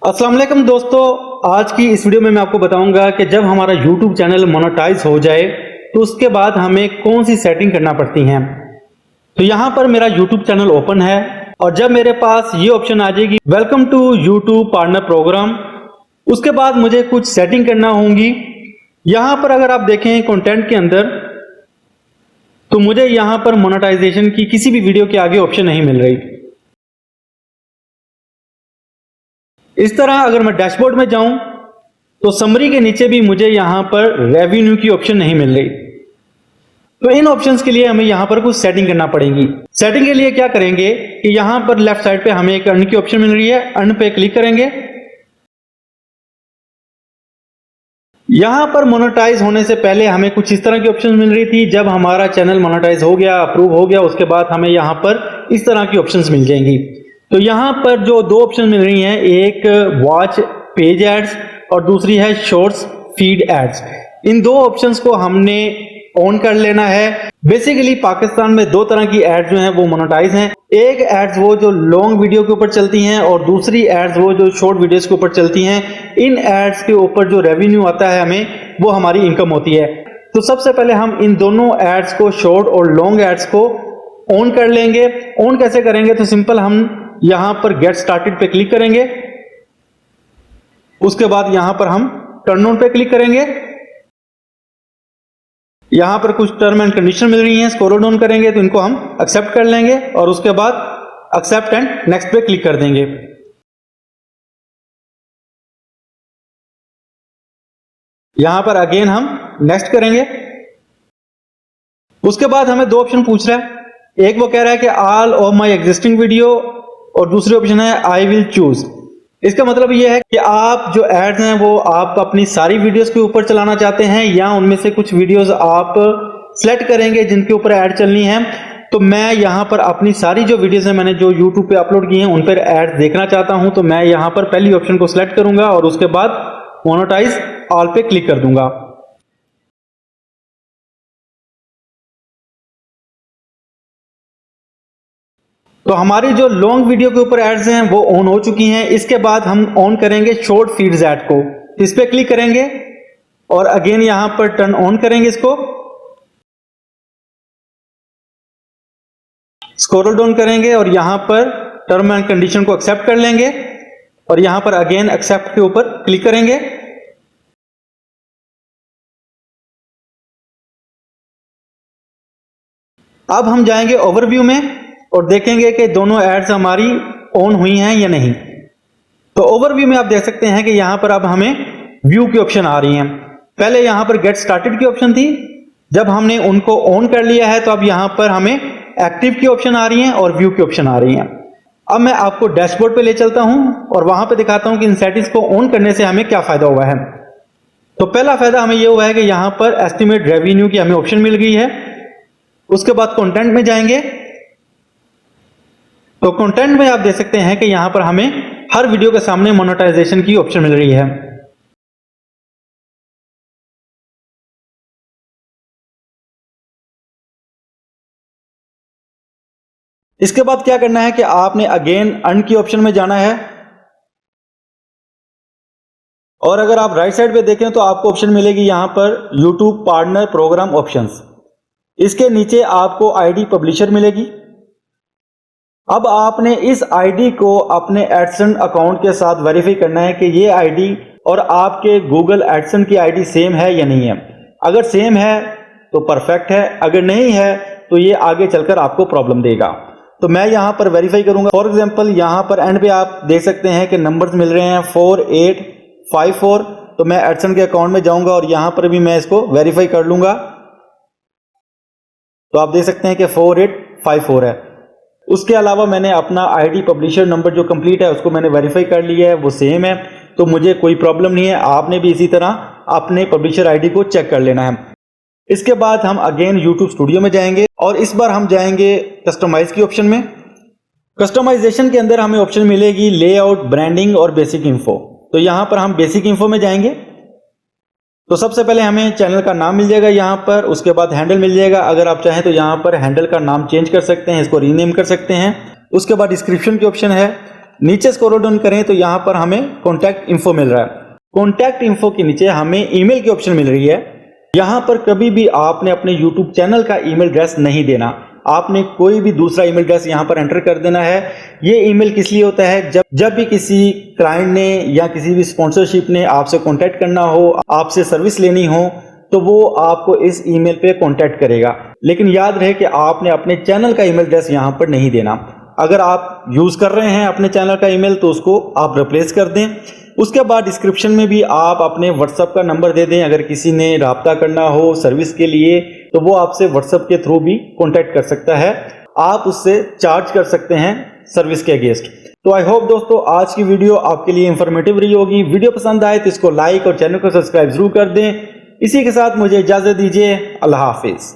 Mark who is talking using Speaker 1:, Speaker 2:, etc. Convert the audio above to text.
Speaker 1: अस्सलाम वालेकुम दोस्तों, आज की इस वीडियो में मैं आपको बताऊंगा कि जब हमारा YouTube चैनल मोनेटाइज हो जाए तो उसके बाद हमें कौन सी सेटिंग करना पड़ती हैं। तो यहाँ पर मेरा YouTube चैनल ओपन है और जब मेरे पास ये ऑप्शन आ जाएगी welcome to YouTube partner program, उसके बाद मुझे कुछ सेटिंग करना होंगी। यहाँ पर अगर आप देखें कंटेंट के अंदर तो मुझे यहाँ पर मोनेटाइजेशन की किसी भी वीडियो के आगे ऑप्शन नहीं मिल रही। इस तरह अगर मैं डैशबोर्ड में जाऊं तो समरी के नीचे भी मुझे यहां पर रेवेन्यू की ऑप्शन नहीं मिल रही। तो इन ऑप्शंस के लिए हमें यहां पर कुछ सेटिंग करना पड़ेगी। सेटिंग के लिए क्या करेंगे कि यहां पर लेफ्ट साइड पे हमें एक अर्न की ऑप्शन मिल रही है, अर्न पे क्लिक करेंगे। यहां पर मोनेटाइज होने से पहले हमें कुछ इस तरह की ऑप्शन मिल रही थी। जब हमारा चैनल मोनेटाइज हो गया, अप्रूव हो गया, उसके बाद हमें यहां पर इस तरह की ऑप्शंस मिल जाएंगी। तो यहां पर जो दो ऑप्शन मिल रही हैं, एक वॉच पेज एड्स और दूसरी है शॉर्ट्स फीड एड्स। इन दो ऑप्शंस को हमने ऑन कर लेना है। बेसिकली पाकिस्तान में दो तरह की एड्स जो हैं वो मोनेटाइज हैं। एक एड्स वो जो लॉन्ग वीडियो के ऊपर चलती हैं और दूसरी एड्स वो जो शॉर्ट वीडियोस के ऊपर चलती हैं। इन एड्स के ऊपर जो रेवेन्यू आता है हमें, वो हमारी इनकम होती है। तो सबसे पहले हम इन दोनों एड्स को, शॉर्ट और लॉन्ग एड्स को ऑन कर लेंगे। ऑन कैसे करेंगे? तो सिंपल हम यहां पर गेट स्टार्टेड पे क्लिक करेंगे, उसके बाद यहां पर हम टर्न ऑन पे क्लिक करेंगे। यहां पर कुछ टर्म एंड कंडीशन मिल रही हैं, स्क्रॉल डाउन करेंगे तो इनको हम एक्सेप्ट कर लेंगे और उसके बाद एक्सेप्ट एंड नेक्स्ट पे क्लिक कर देंगे। यहां पर अगेन हम नेक्स्ट करेंगे। उसके बाद हमें दो ऑप्शन पूछ रहा है, एक वो कह रहा है कि all of my existing video और दूसरी ऑप्शन है आई विल चूज। इसका मतलब यह है कि आप जो एड्स हैं वो आप अपनी सारी वीडियोस के ऊपर चलाना चाहते हैं या उनमें से कुछ वीडियोस आप सिलेक्ट करेंगे जिनके ऊपर ऐड चलनी है। तो मैं यहां पर अपनी सारी जो वीडियोस हैं मैंने जो YouTube पे अपलोड की हैं उन पर ऐड देखना चाहता हूं। तो मैं यहां पर पहली ऑप्शन को सिलेक्ट करूंगा और उसके बाद मोनेटाइज ऑल पे क्लिक कर दूंगा। तो हमारी जो लॉन्ग वीडियो के ऊपर एड्स हैं वो ऑन हो चुकी हैं। इसके बाद हम ऑन करेंगे शॉर्ट फीड्स ऐड को। इस पे क्लिक करेंगे और अगेन यहां पर टर्न ऑन करेंगे इसको। स्क्रॉल डाउन करेंगे और यहां पर टर्म एंड कंडीशन को एक्सेप्ट कर लेंगे और यहां पर अगेन एक्सेप्ट के ऊपर क्लिक करेंगे। अब हम जाएंगे ओवरव्यू में और देखेंगे कि दोनों एड्स हमारी ऑन हुई हैं या नहीं। तो ओवरव्यू में आप देख सकते हैं कि यहां पर अब हमें व्यू की ऑप्शन आ रही हैं। पहले यहां पर गेट स्टार्टेड की ऑप्शन थी, जब हमने उनको ऑन कर लिया है तो अब यहां पर हमें एक्टिव की ऑप्शन आ रही हैं और व्यू की ऑप्शन आ रही हैं। अब मैं आपको डैशबोर्ड पे ले चलता हूं और वहां पे दिखाता हूं कि इन सेटिंग्स को ऑन करने से हमें क्या फायदा हुआ है। तो पहला फायदा हमें यह हुआ है कि यहां पर एस्टिमेट रेवेन्यू की हमें ऑप्शन मिल गई है। उसके बाद कंटेंट में जाएंगे तो कंटेंट में आप देख सकते हैं कि यहां पर हमें हर वीडियो के सामने मोनेटाइजेशन की ऑप्शन मिल रही है। इसके बाद क्या करना है कि आपने अगेन अर्न की ऑप्शन में जाना है और अगर आप राइट साइड पे देखें तो आपको ऑप्शन मिलेगी यहां पर YouTube पार्टनर प्रोग्राम ऑप्शंस। इसके नीचे आपको आईडी पब्लिशर मिलेगी। अब आपने इस आईडी को अपने एडसन अकाउंट के साथ वेरीफाई करना है कि ये आईडी और आपके गूगल एडसन की आईडी सेम है या नहीं है। अगर सेम है तो परफेक्ट है, अगर नहीं है तो ये आगे चलकर आपको प्रॉब्लम देगा। तो मैं यहां पर वेरीफाई करूंगा। फॉर एग्जांपल यहां पर एंड पे आप देख सकते हैं कि नंबर्स मिल रहे हैं 4854। तो मैं एडसन के अकाउंट में जाऊंगा और यहां पर भी मैं इसको वेरीफाई कर लूंगा। तो आप देख सकते हैं कि 4854 है। उसके अलावा मैंने अपना आईडी पब्लिशर नंबर जो कंप्लीट है उसको मैंने वेरीफाई कर लिया है, वो सेम है, तो मुझे कोई प्रॉब्लम नहीं है। आपने भी इसी तरह अपने पब्लिशर आईडी को चेक कर लेना है। इसके बाद हम अगेन YouTube स्टूडियो में जाएंगे और इस बार हम जाएंगे कस्टमाइज की ऑप्शन में। कस्टमाइजेशन के अंदर हमें ऑप्शन मिलेगी लेआउट, ब्रांडिंग और बेसिक इन्फो। तो यहां पर हम बेसिक इन्फो में जाएंगे। तो सबसे पहले हमें चैनल का नाम मिल जाएगा यहां पर, उसके बाद हैंडल मिल जाएगा। अगर आप चाहें तो यहां पर हैंडल का नाम चेंज कर सकते हैं, इसको रीनेम कर सकते हैं। उसके बाद डिस्क्रिप्शन की ऑप्शन है, नीचे स्क्रॉल डाउन करें तो यहाँ पर हमें कॉन्टैक्ट इन्फो मिल रहा है। कॉन्टैक्ट इन्फो के नीचे हमें ईमेल की ऑप्शन मिल रही है। यहाँ पर कभी भी आपने अपने यूट्यूब चैनल का ईमेल एड्रेस नहीं देना, आपने कोई भी दूसरा ईमेल एड्रेस यहाँ पर एंटर कर देना है। ये ईमेल किस लिए होता है, जब भी किसी क्लाइंट ने या किसी भी स्पॉन्सरशिप ने आपसे कॉन्टैक्ट करना हो, आपसे सर्विस लेनी हो, तो वो आपको इस ईमेल पे कॉन्टैक्ट करेगा। लेकिन याद रहे कि आपने अपने चैनल का ईमेल एड्रेस यहाँ पर नहीं देना। अगर आप यूज कर रहे हैं अपने चैनल का ईमेल तो उसको आप रिप्लेस कर दें। उसके बाद डिस्क्रिप्शन में भी आप अपने व्हाट्सएप का नंबर दे दें। अगर किसी ने राब्ता करना हो सर्विस के लिए तो वो आपसे व्हाट्सएप के थ्रू भी कॉन्टैक्ट कर सकता है, आप उससे चार्ज कर सकते हैं सर्विस के अगेंस्ट। तो आई होप दोस्तों आज की वीडियो आपके लिए इंफॉर्मेटिव रही होगी। वीडियो पसंद आए तो इसको लाइक और चैनल को सब्सक्राइब जरूर कर दें। इसी के साथ मुझे इजाजत दीजिए। अल्लाह हाफिज।